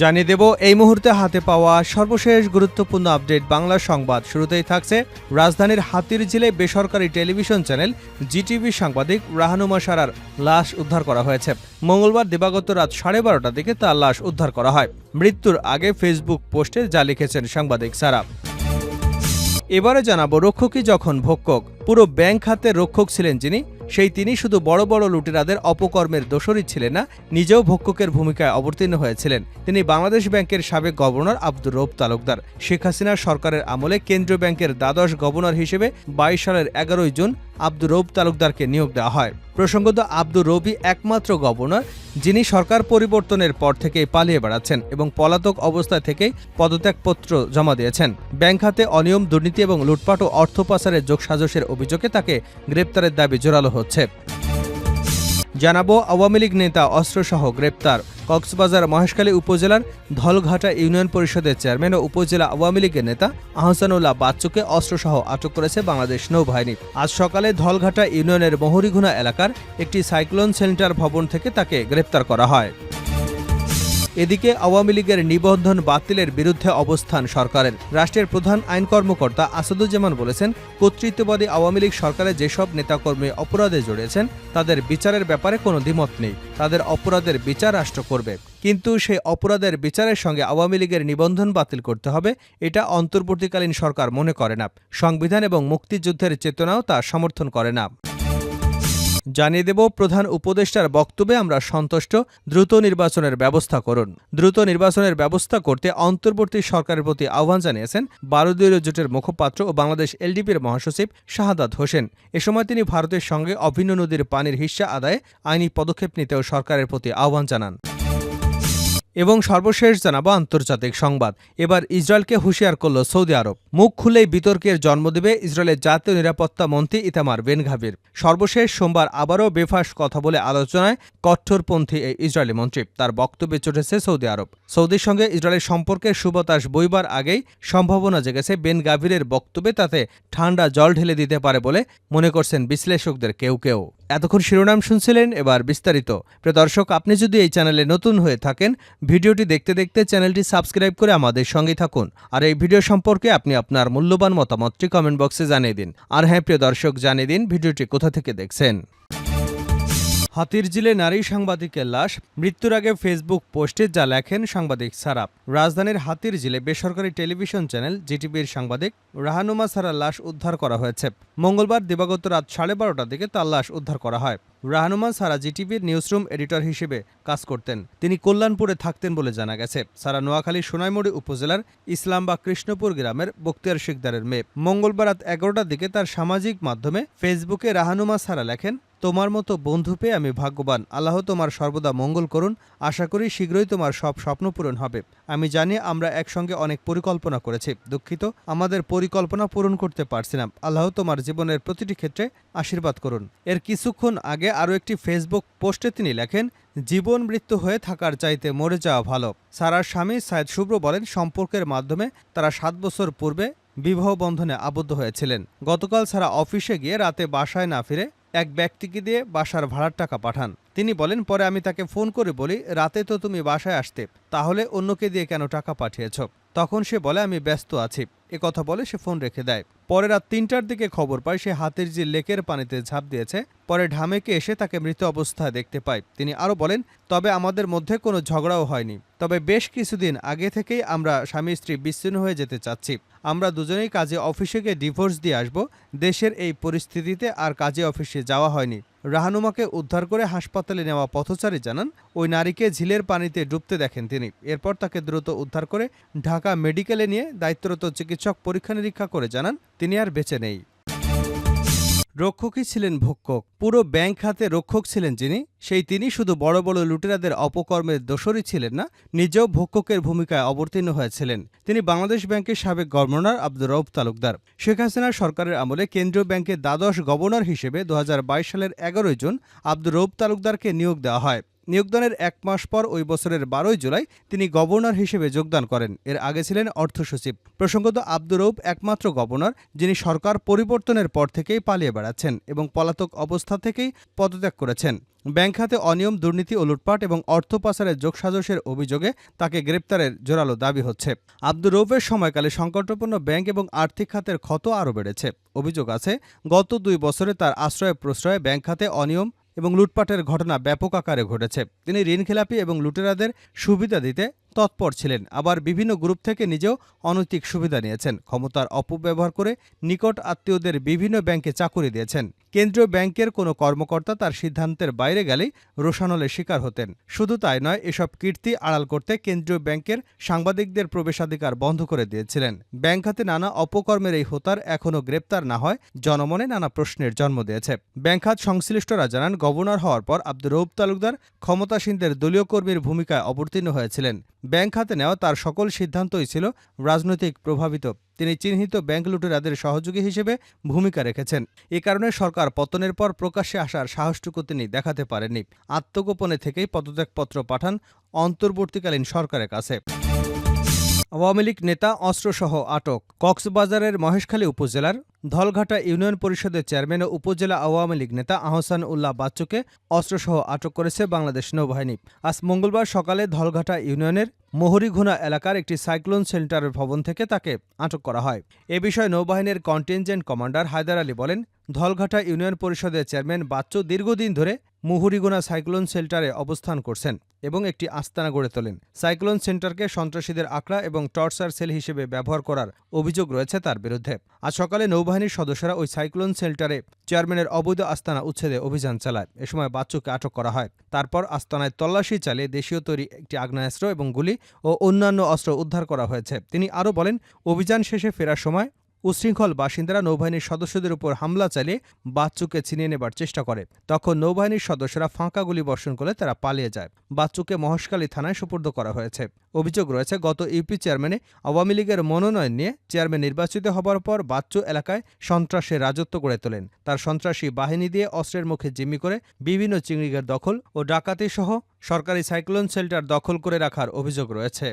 জানিয়ে দেব এই মুহূর্তে হাতে পাওয়া সর্বশেষ গুরুত্বপূর্ণ আপডেট বাংলা সংবাদ। শুরুতেই থাকছে রাজধানীর হাতিরঝিলে বেসরকারি টেলিভিশন চ্যানেল জিটিভি সাংবাদিক রাহানুমা সারার লাশ উদ্ধার করা হয়েছে। মঙ্গলবার দিবাগত রাত 12:30টার দিকে তার লাশ উদ্ধার করা হয়। মৃত্যুর আগে ফেসবুক পোস্টে যা লিখেছেন সাংবাদিক সারা। এবারে জানাবো রক্ষকই যখন ভক্ষক। পুরো ব্যাংক খাতে রক্ষক ছিলেন যিনি, তিনি শুধু বড় বড় লুটেরাদের অপকর্মের দোষরই ছিলেন না, নিজেও ভক্ষকের ভূমিকায় অবতীর্ণ হয়েছিলেন। তিনি বাংলাদেশ ব্যাংকের সাবেক গভর্নর আব্দুর রউফ তালুকদার। শেখ হাসিনা সরকারের আমলে কেন্দ্রীয় ব্যাংকের দ্বাদশ গভর্নর হিসেবে 22 সালের 11 জুন আব্দুর রউফ তালুকদারকে নিয়োগ দেওয়া হয়। প্রসঙ্গত, আব্দুর রউফই একমাত্র গভর্নর যিনি সরকার পরিবর্তনের পর থেকেই পালিয়ে বেড়াচ্ছেন এবং পলাতক অবস্থায় থেকেই পদত্যাগপত্র জমা দিয়েছেন। ব্যাংক খাতে অনিয়ম, দুর্নীতি এবং লুটপাট ও অর্থ পাচারের যোগসাজশের অভিযোগে তাকে গ্রেপ্তারের দাবি জোরালো হচ্ছে। জানাবো আওয়ামী লীগ নেতা অস্ত্রসহ গ্রেপ্তার। কক্সবাজার মহেশখালী উপজেলার ধলঘাটা ইউনিয়ন পরিষদের চেয়ারম্যান ও উপজেলা আওয়ামী লীগের নেতা আহসানুল্লাহ বাচ্চুকে অস্ত্রসহ আটক করেছে বাংলাদেশ নৌবাহিনী। আজ সকালে ধলঘাটা ইউনিয়নের মহুরিঘুনা এলাকার একটি সাইক্লোন সেন্টার ভবন থেকে তাকে গ্রেপ্তার করা হয়। এদিকে আওয়ামী লীগের নিবন্ধন বাতিলের বিরুদ্ধে অবস্থান সরকারের। রাষ্ট্রের প্রধান আইন কর্মকর্তা আসাদুজ্জামান বলেছেন, কর্তৃত্ববাদী আওয়ামী লীগ সরকারের যেসব নেতাকর্মী অপরাধে জড়িয়েছেন তাদের বিচারের ব্যাপারে কোনো দ্বিমত নেই। তাদের অপরাধের বিচার রাষ্ট্র করবে, কিন্তু সেই অপরাধের বিচারের সঙ্গে আওয়ামী লীগের নিবন্ধন বাতিল করতে হবে, এটা অন্তর্বর্তীকালীন সরকার মনে করে না। সংবিধান এবং মুক্তিযুদ্ধের চেতনাও তা সমর্থন করে না। জানিয়ে দেব প্রধান উপদেষ্টার বক্তব্যে আমরা সন্তুষ্ট, দ্রুত নির্বাচনের ব্যবস্থা করুন। দ্রুত নির্বাচনের ব্যবস্থা করতে অন্তর্বর্তী সরকারের প্রতি আহ্বান জানিয়েছেন 12 দলীয় জোটের মুখপাত্র ও বাংলাদেশ এলডিপির মহাসচিব শাহাদাত হোসেন। এ সময় তিনি ভারতের সঙ্গে অভিন্ন নদীর পানির হিস্যা আদায়ে আইনি পদক্ষেপ নিতেও সরকারের প্রতি আহ্বান জানান। এবং সর্বশেষ জানাবো আন্তর্জাতিক সংবাদ। এবার ইসরায়েলকে হুঁশিয়ার করল সৌদি আরব। মুখ খুলেই বিতর্কের জন্ম দেবে ইসরায়েলের জাতীয় নিরাপত্তা মন্ত্রী ইতামার বেন গাভির। সর্বশেষ সোমবার আবারও বেফাঁস কথা বলে আলোচনায় কট্টরপন্থী এই ইসরায়েলি মন্ত্রী। তার বক্তব্যে চটেছে সৌদি আরব। সৌদির সঙ্গে ইসরায়েলের সম্পর্কের সুবাতাস বইবার আগেই সম্ভাবনা জেগেছে বেন গাভিরের বক্তব্যে তাতে ঠান্ডা জল ঢেলে দিতে পারে বলে মনে করছেন বিশ্লেষকদের কেউ কেউ। এতক্ষণ শিরোনাম শুনছিলেন, এবার বিস্তারিত। প্রিয় দর্শক, আপনি যদি এই চ্যানেলে নতুন হয়ে থাকেন, ভিডিওটি দেখতে দেখতে চ্যানেলটি সাবস্ক্রাইব করে আমাদের সঙ্গেই থাকুন। আর এই ভিডিও সম্পর্কে আপনি আপনার মূল্যবান মতামতটি কমেন্ট বক্সে জানিয়ে দিন। আর হ্যাঁ প্রিয় দর্শক, জানিয়ে দিন ভিডিওটি কোথা থেকে দেখছেন। হাতিরঝিলে নারী সাংবাদিকের লাশ। মৃত্যুর আগে ফেসবুক পোস্টে যা লেখেন সাংবাদিক সারা। রাজধানীর হাতিরঝিলে বেসরকারি টেলিভিশন চ্যানেল জিটিভির সাংবাদিক রাহানুমা সারার লাশ উদ্ধার করা হয়েছে। মঙ্গলবার দিবাগত রাত 12:30টার দিকে তার লাশ উদ্ধার করা হয়। রাহানুমা সারা জিটিভির নিউজরুম এডিটর হিসেবে কাজ করতেন। তিনি কল্যাণপুরে থাকতেন বলে জানা গেছে। সারা নোয়াখালীর সোনাইমুড়ি উপজেলার ইসলাম বা কৃষ্ণপুর গ্রামের বক্তিয়ার শিকদারের মেয়ে। মঙ্গলবার রাত 11টার দিকে তার সামাজিক মাধ্যমে ফেসবুকে রাহানুমা সারা লেখেন, তোমার মতো বন্ধু পেয়ে আমি ভাগ্যবান। আল্লাহ তোমার সর্বদা মঙ্গল করুন। আশা করি শীঘ্রই তোমার সব স্বপ্ন পূরণ হবে। আমি জানি আমরা একসঙ্গে অনেক পরিকল্পনা করেছি। দুঃখিত, আমাদের পরিকল্পনা পূরণ করতে পারছি না। আল্লাহ তোমার জীবনের প্রতিটি ক্ষেত্রে আশীর্বাদ করুন। এর কিছুক্ষণ আগে আরও একটি ফেসবুক পোস্টে তিনি লেখেন, জীবন মৃত্যু হয়ে থাকার চাইতে মরে যাওয়া ভালো। সারার স্বামী সাইদ শুভ্র বলেন, সম্পর্কের মাধ্যমে তারা 7 বছর পূর্বে বিবাহ বন্ধনে আবদ্ধ হয়েছিলেন। গতকাল সারা অফিসে গিয়ে রাতে বাসায় না ফিরে এক ব্যক্তিকে দিয়ে বাসার ভাড়ার টাকা পাঠান। তিনি বলেন, পরে আমি তাকে ফোন করে বলি, রাতে তো তুমি বাসায় আসতে, তাহলে অন্যকে দিয়ে কেন টাকা পাঠিয়েছ? তখন সে বলে, আমি ব্যস্ত আছি। কথা বলে সে ফোন রেখে দেয়। পরে রাত 3টার দিকে খবর পায় সে হাতিরঝিল লেকের পানিতে ঝাঁপ দিয়েছে। পরে ঢামেকে এসে তাকে মৃত অবস্থায় দেখতে পায়। তিনি আরও বলেন, তবে আমাদের মধ্যে কোনো ঝগড়াও হয়নি। তবে বেশ কিছুদিন আগে থেকেই আমরা স্বামী স্ত্রী বিচ্ছিন্ন হয়ে যেতে চাচ্ছি। আমরা দুজনেই কাজে অফিসে গিয়ে ডিভোর্স দিয়ে আসব। দেশের এই পরিস্থিতিতে আর কাজে অফিসে যাওয়া হয়নি। রাহানুমাকে উদ্ধার করে হাসপাতালে নেওয়া পথচারী জানান, ওই নারীকে ঝিলের পানিতে ডুবতে দেখেন তিনি। এরপর তাকে দ্রুত উদ্ধার করে ঢাকা মেডিকেলে নিয়ে দায়িত্বরত চিকিৎসক পরীক্ষা নিরীক্ষা করে জানান তিনি আর বেঁচে নেই। রক্ষকই ছিলেন ভক্ষক। পুরো ব্যাংক খাতে রক্ষক ছিলেন যিনি, তিনি শুধু বড় বড় লুটেরাদের অপকর্মের দোষরই ছিলেন না, নিজেও ভক্ষকের ভূমিকায় অবতীর্ণ হয়েছিলেন। তিনি বাংলাদেশ ব্যাংকের সাবেক গভর্নর আব্দুর রউফ তালুকদার। শেখ হাসিনা সরকারের আমলে কেন্দ্রীয় ব্যাংকের দ্বাদশ গভর্নর হিসেবে 2022 সালের 11 জুন আব্দুর রউফ তালুকদারকে নিয়োগ দেওয়া হয়। নিয়োগদানের 1 মাস পর ওই বছরের 12 জুলাই তিনি গভর্নর হিসেবে যোগদান করেন। এর আগে ছিলেন অর্থ সচিব। প্রসঙ্গত, আব্দুর রউফ একমাত্র গভর্নর যিনি সরকার পরিবর্তনের পর থেকেই পালিয়ে বেড়াচ্ছেন এবং পলাতক অবস্থা থেকেই পদত্যাগ করেছেন। ব্যাংক খাতে অনিয়ম, দুর্নীতি ও লুটপাট এবং অর্থ পাচারের যোগসাজশের অভিযোগে তাকে গ্রেপ্তারের জোরালো দাবি হচ্ছে। আব্দুর রউফের সময়কালে সংকটপূর্ণ ব্যাংক এবং আর্থিক খাতের ক্ষত আরও বেড়েছে। অভিযোগ আছে, গত 2 বছরে তার আশ্রয় প্রশ্রয়ে ব্যাংক খাতে অনিয়ম এবং লুটপাটের ঘটনা ব্যাপক আকারে ঘটেছে। তিনি ঋণখেলাপি এবং লুটেরাদের সুবিধা দিতে তৎপর ছিলেন, আবার বিভিন্ন গ্রুপ থেকে নিজেও অনৈতিক সুবিধা নিয়েছেন। ক্ষমতার অপব্যবহার করে নিকট আত্মীয়দের বিভিন্ন ব্যাংকে চাকুরি দিয়েছেন। কেন্দ্রীয় ব্যাংকের কোনো কর্মকর্তা তার সিদ্ধান্তের বাইরে গেলেই রোষানলের শিকার হতেন। শুধু তাই নয়, এসব কীর্তি আড়াল করতে কেন্দ্রীয় ব্যাংকের সাংবাদিকদের প্রবেশাধিকার বন্ধ করে দিয়েছিলেন। ব্যাংক খাতে নানা অপকর্মের এই হোতার এখনও গ্রেপ্তার না হয় জনমনে নানা প্রশ্নের জন্ম দিয়েছে। ব্যাংক খাত সংশ্লিষ্টরা জানান, গভর্নর হওয়ার পর আব্দুর রউফ তালুকদার ক্ষমতাসীনদের দলীয় কর্মীর ভূমিকায় অবতীর্ণ হয়েছিলেন। ব্যাংক খাতে নেওয়া তার সকল সিদ্ধান্তই ছিল রাজনৈতিক প্রভাবিত। তিনি চিহ্নিত ব্যাংক লুটেরাদের সহযোগী হিসেবে ভূমিকা রেখেছেন। এ কারণে সরকার পতনের পর প্রকাশ্যে আসার সাহসটুকু তিনি দেখাতে পারেননি। আত্মগোপনে থেকেই পদত্যাগপত্র পাঠান অন্তর্বর্তীকালীন সরকারের কাছে। আওয়ামী লীগ নেতা অস্ত্রসহ আটক। কক্সবাজারের মহেশখালী উপজেলার ধলঘাটা ইউনিয়ন পরিষদের চেয়ারম্যান ও উপজেলা আওয়ামী লীগ নেতা আহসান উল্লাহ বাচ্চুকে অস্ত্রসহ আটক করেছে বাংলাদেশ নৌবাহিনী। আজ মঙ্গলবার সকালে ধলঘাটা ইউনিয়নের মোহরিঘোনা এলাকার একটি সাইক্লোন শেল্টারের ভবন থেকে তাকে আটক করা হয়। এ বিষয়ে নৌবাহিনীর কন্টিনজেন্ট কমান্ডার হায়দার আলী বলেন, ধলঘাটা ইউনিয়ন পরিষদের চেয়ারম্যান বাচ্চু দীর্ঘদিন ধরে মুহুরিগোনা সাইক্লোন শেল্টারে অবস্থান করছেন এবং একটি আস্তানা গড়ে তোলেন। সাইক্লোন সেন্টারকে সন্ত্রাসীদের আখড়া এবং টর্চার সেল হিসেবে ব্যবহার করার অভিযোগ রয়েছে তার বিরুদ্ধে। আজ সকালে নৌবাহিনীর সদস্যরা ওই সাইক্লোন শেল্টারে চেয়ারম্যানের অবৈধ আস্তানা উচ্ছেদে অভিযান চালায়। এ সময় বাচ্চুকে আটক করা হয়। তারপর আস্তানায় তল্লাশি চালিয়ে দেশীয় তৈরি একটি আগ্নেয়াস্ত্র এবং গুলি ও অন্যান্য অস্ত্র উদ্ধার করা হয়েছে। তিনি আরও বলেন, অভিযান শেষে ফেরার সময় উচ্ছৃঙ্খল বাসিন্দারা নৌবাহিনীর সদস্যদের উপর হামলা চালিয়ে বাচ্চুকে ছিনিয়ে নেবার চেষ্টা করে। তখন নৌবাহিনীর সদস্যরা ফাঁকা গুলি বর্ষণ করলে তারা পালিয়ে যায়। বাচ্চুকে মহেশখালী থানায় সোপর্দ করা হয়েছে। অভিযোগ রয়েছে, গত ইউপি চেয়ারম্যানে আওয়ামী লীগের মনোনয়ন নিয়ে চেয়ারম্যান নির্বাচিত হবার পর বাচ্চু এলাকায় সন্ত্রাসের রাজত্ব গড়ে তোলেন। তার সন্ত্রাসী বাহিনী দিয়ে অস্ত্রের মুখে জিম্মি করে বিভিন্ন চিংড়িঘাট দখল ও ডাকাতি সহ সরকারি সাইক্লোন শেল্টার দখল করে রাখার অভিযোগ রয়েছে।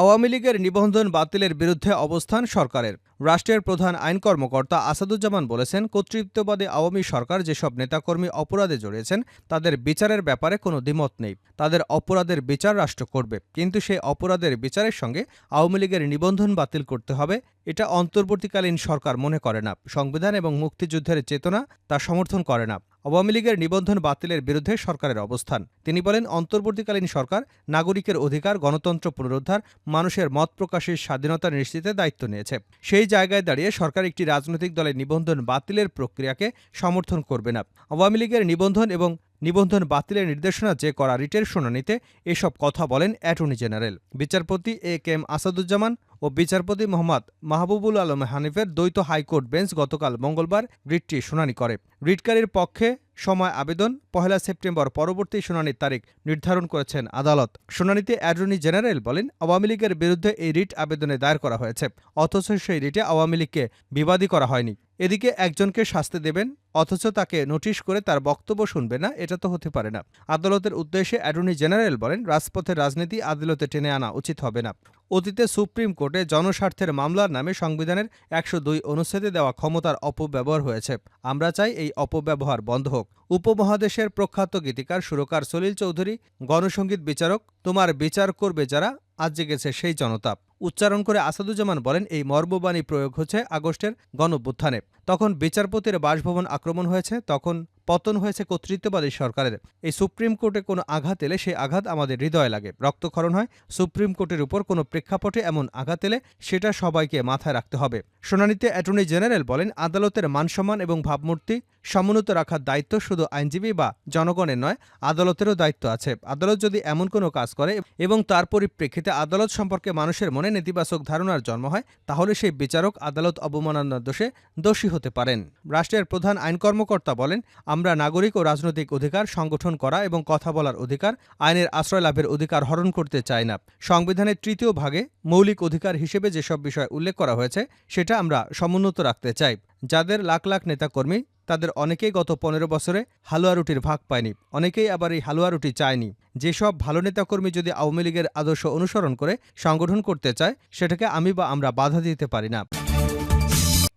আওয়ামী লীগের নিবন্ধন বাতিলের বিরুদ্ধে অবস্থান সরকারের। রাষ্ট্রের প্রধান আইন কর্মকর্তা আসাদুজ্জামান বলেছেন, কর্তৃত্ববাদী আওয়ামী সরকার যেসব নেতাকর্মী অপরাধে জড়িয়েছেন তাদের বিচারের ব্যাপারে কোনো দ্বিমত নেই। তাদের অপরাধের বিচার রাষ্ট্র করবে, কিন্তু সেই অপরাধের বিচারের সঙ্গে আওয়ামী লীগের নিবন্ধন বাতিল করতে হবে এটা অন্তর্বর্তীকালীন সরকার মনে করে না। সংবিধান এবং মুক্তিযুদ্ধের চেতনা তা সমর্থন করে না। আওয়ামী লীগের নিবন্ধন বাতিলের বিরুদ্ধে সরকারের অবস্থান। তিনি বলেন, অন্তর্বর্তীকালীন সরকার নাগরিকের অধিকার, গণতন্ত্র পুনরুদ্ধার, মানুষের মত প্রকাশের স্বাধীনতা নিশ্চিতে দায়িত্ব নিয়েছে। সেই জায়গায় দাঁড়িয়ে সরকার একটি রাজনৈতিক দলের নিবন্ধন বাতিলের প্রক্রিয়াকে সমর্থন করবে না। আওয়ামী লীগের নিবন্ধন এবং নিবন্ধন বাতিলের নির্দেশনা যে করা রিটের শুনানিতে এসব কথা বলেন অ্যাটর্নি জেনারেল। বিচারপতি এ কে এম আসাদুজ্জামান ও বিচারপতি মোহাম্মদ মাহবুবুল আলম হানিফের দ্বৈত হাইকোর্ট বেঞ্চ গতকাল মঙ্গলবার রিটটি শুনানি করে। রিটকারীর পক্ষে সময় আবেদন 1 সেপ্টেম্বর, পরবর্তী শুনানির তারিখ নির্ধারণ করেছেন আদালত। শুনানিতে অ্যাটর্নি জেনারেল বলেন, আওয়ামী লীগের বিরুদ্ধে এই রিট আবেদনে দায়ের করা হয়েছে, অথচ সেই রিটে আওয়ামী লীগকে বিবাদী করা হয়নি। এদিকে একজনকে শাস্তি দেবেন অথচ তাকে নোটিশ করে তার বক্তব্য শুনবে না, এটা তো হতে পারে না। আদালতের উদ্দেশ্যে অ্যাটর্নি জেনারেল বলেন, রাজপথের রাজনীতি আদালতে টেনে আনা উচিত হবে না। অতীতে সুপ্রিম কোর্টে জনস্বার্থের মামলার নামে সংবিধানের 102 অনুচ্ছেদে দেওয়া ক্ষমতার অপব্যবহার হয়েছে। আমরা চাই এই অপব্যবহার বন্ধ হোক। উপমহাদেশের প্রখ্যাত গীতিকার সুরকার সলিল চৌধুরী, গণসংগীত বিচারক, তোমার বিচার করবে যারা, আজ জেগেছে সেই জনতা উচ্চারণ করে আসাদুজ্জামান বলেন, এই মর্মবাণী প্রয়োগ হচ্ছে আগস্টের গণঅভ্যুত্থানে। তখন বিচারপতির বাসভবন আক্রমণ হয়েছে, তখন পতন হয়েছে কর্তৃত্ববাদী সরকারের। এই সুপ্রিম কোর্টে কোনো আঘাত এলে সেই আঘাত আমাদের হৃদয়ে লাগে, রক্তক্ষরণ হয়। সুপ্রিম কোর্টের উপর কোনো প্রেক্ষাপটে এমন আঘাত এলে সেটা সবাইকে মাথায় রাখতে হবে। শুনানিতে অ্যাটর্নি জেনারেল বলেন, আদালতের মানসম্মান এবং ভাবমূর্তি সমুন্নত রাখার দায়িত্ব শুধু আইনজীবী বা জনগণের নয়, আদালতেরও দায়িত্ব আছে। আদালত যদি এমন কোনো কাজ করে এবং তার পরিপ্রেক্ষিতে আদালত সম্পর্কে মানুষের মনে নেতিবাচক ধারণার জন্ম হয়, তাহলে সেই বিচারক আদালত অবমাননার দোষে দোষী হতে পারেন। রাষ্ট্রের প্রধান আইন কর্মকর্তা বলেন, আমরা নাগরিক ও রাজনৈতিক অধিকার, সংগঠন করা এবং কথা বলার অধিকার, আইনের আশ্রয় লাভের অধিকার হরণ করতে চাই না। সংবিধানের 3য় ভাগে মৌলিক অধিকার হিসেবে যেসব বিষয় উল্লেখ করা হয়েছে সেটা আমরা সমুন্নত রাখতে চাই। যাদের লাখ লাখ নেতাকর্মী তাদের অনেকেই গত 15 বছরে হালুয়া রুটির ভাগ পায়নি, অনেকেই আবার এই হালুয়া রুটি চায়নি। যেসব ভালো নেতাকর্মী যদি আওয়ামী লীগের আদর্শ অনুসরণ করে সংগঠন করতে চায়, সেটাকে আমি বা আমরা বাধা দিতে পারি না।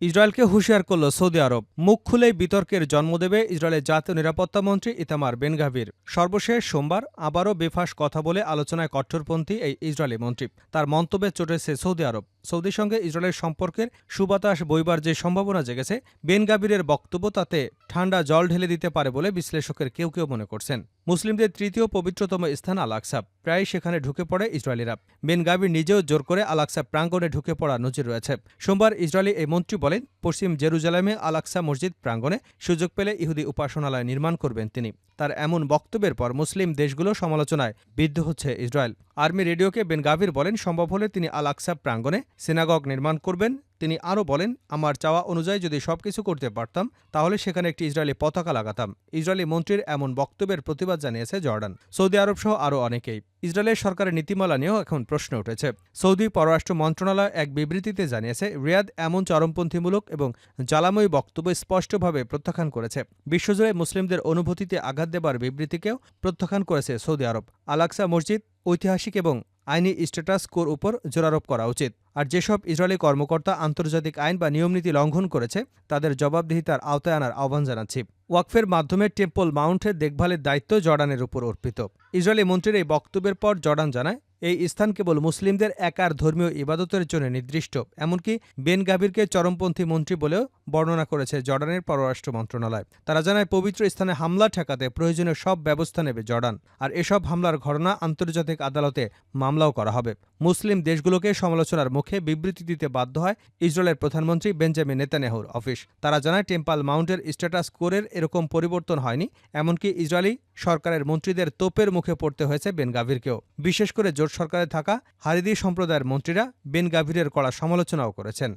ইসরায়েলকে হুঁশিয়ার করল সৌদি আরব। মুখ খুলেই বিতর্কের জন্ম দেবে ইসরায়েলের জাতীয় নিরাপত্তা মন্ত্রী ইতামার বেন গাভির। সর্বশেষ সোমবার আবারও বেফাঁস কথা বলে আলোচনায় কট্টরপন্থী এই ইসরায়েলি মন্ত্রী। তার মন্তব্যে চটেছে সৌদি আরব। সৌদির সঙ্গে ইসরায়েলের সম্পর্কের সুবাতাস বইবার যে সম্ভাবনা জেগেছে, বেন গাভিরের বক্তব্য তাতে ঠান্ডা জল ঢেলে দিতে পারে বলে বিশ্লেষকের কেউ কেউ মনে করছেন। মুসলিমদের তৃতীয় পবিত্রতম স্থান আল আকসা, প্রায় সেখানে ঢুকে পড়ে ইসরায়েলিরা। বেন গাভির নিজেও জোর করে আল আকসা প্রাঙ্গণে ঢুকে পড়া নজির রয়েছে। সোমবার ইসরায়েলি এই মন্ত্রী বলেন, পশ্চিম জেরুজালেমে আল আকসা মসজিদ প্রাঙ্গণে সুযোগ পেলে ইহুদি উপাসনালয় নির্মাণ করবেন তিনি। তার এমন বক্তব্যের পর মুসলিম দেশগুলো সমালোচনায় বিদ্ধ হচ্ছে ইসরায়েল। আর্মি রেডিওকে বেন গাভির বলেন, সম্ভব হলে তিনি আল আকসা প্রাঙ্গণে সিনাগগ নির্মাণ করবেন। তিনি আরও বলেন, আমার চাওয়া অনুযায়ী যদি সবকিছু করতে পারতাম, তাহলে সেখানে একটি ইসরায়েলি পতাকা লাগাতাম। ইসরায়েলি মন্ত্রীর এমন বক্তব্যের প্রতিবাদ জানিয়েছে জর্ডান, সৌদি আরব সহ আরও অনেকেই। ইসরায়েলের সরকারের নীতিমালা নিয়েও এখন প্রশ্ন উঠেছে। সৌদি পররাষ্ট্র মন্ত্রণালয় এক বিবৃতিতে জানিয়েছে, রিয়াদ এমন চরমপন্থীমূলক এবং জ্বালাময়ী বক্তব্য স্পষ্টভাবে প্রত্যাখ্যান করেছে। বিশ্বজুড়ে মুসলিমদের অনুভূতিতে আঘাত দেবার বিবৃতিকেও প্রত্যাখ্যান করেছে সৌদি আরব। আল আকসা মসজিদ ঐতিহাসিক এবং আইনি স্ট্যাটাস কোর উপর জোরারোপ করা উচিত। আর যেসব ইসরায়েলি কর্মকর্তা আন্তর্জাতিক আইন বা নিয়মনীতি লঙ্ঘন করেছে, তাদের জবাবদিহিতার আওতায় আনার আহ্বান জানাচ্ছি। ওয়াকফের মাধ্যমে টেম্পল মাউন্টের দেখভালের দায়িত্ব জর্ডানের উপর অর্পিত। ইসরায়েলি মন্ত্রীর এই বক্তব্যের পর জর্ডান জানায়, এই স্থান কেবল মুসলিমদের একার ধর্মীয় ইবাদতের জন্য নির্দিষ্ট। এমনকি বেন গাভিরকে চরমপন্থী মন্ত্রী বলেও বর্ণনা করেছে জর্ডানের পররাষ্ট্র মন্ত্রণালয়। তারা জানায়, পবিত্র স্থানে হামলা ঠেকাতে প্রয়োজনীয় সব ব্যবস্থা নেবে জর্ডান। আর এসব হামলার ঘটনা আন্তর্জাতিক আদালতে মামলাও করা হবে। মুসলিম দেশগুলোকে সমালোচনার মুখে বিবৃতি দিতে বাধ্য হয় ইসরায়েলের প্রধানমন্ত্রী বেঞ্জামিন নেতানিয়াহুর অফিস। তারা জানায়, টেম্পল মাউন্টের স্ট্যাটাস কোরের এরকম পরিবর্তন হয়নি। এমনকি ইসরায়েলি সরকারের মন্ত্রীদের তোপের মুখে পড়তে হয়েছে বেন গাভিরকেও। বিশেষ করে জোট সরকারে থাকা হারিদি সম্প্রদায়ের মন্ত্রীরা বেন গাভিরের কড়া সমালোচনাও করেছেন।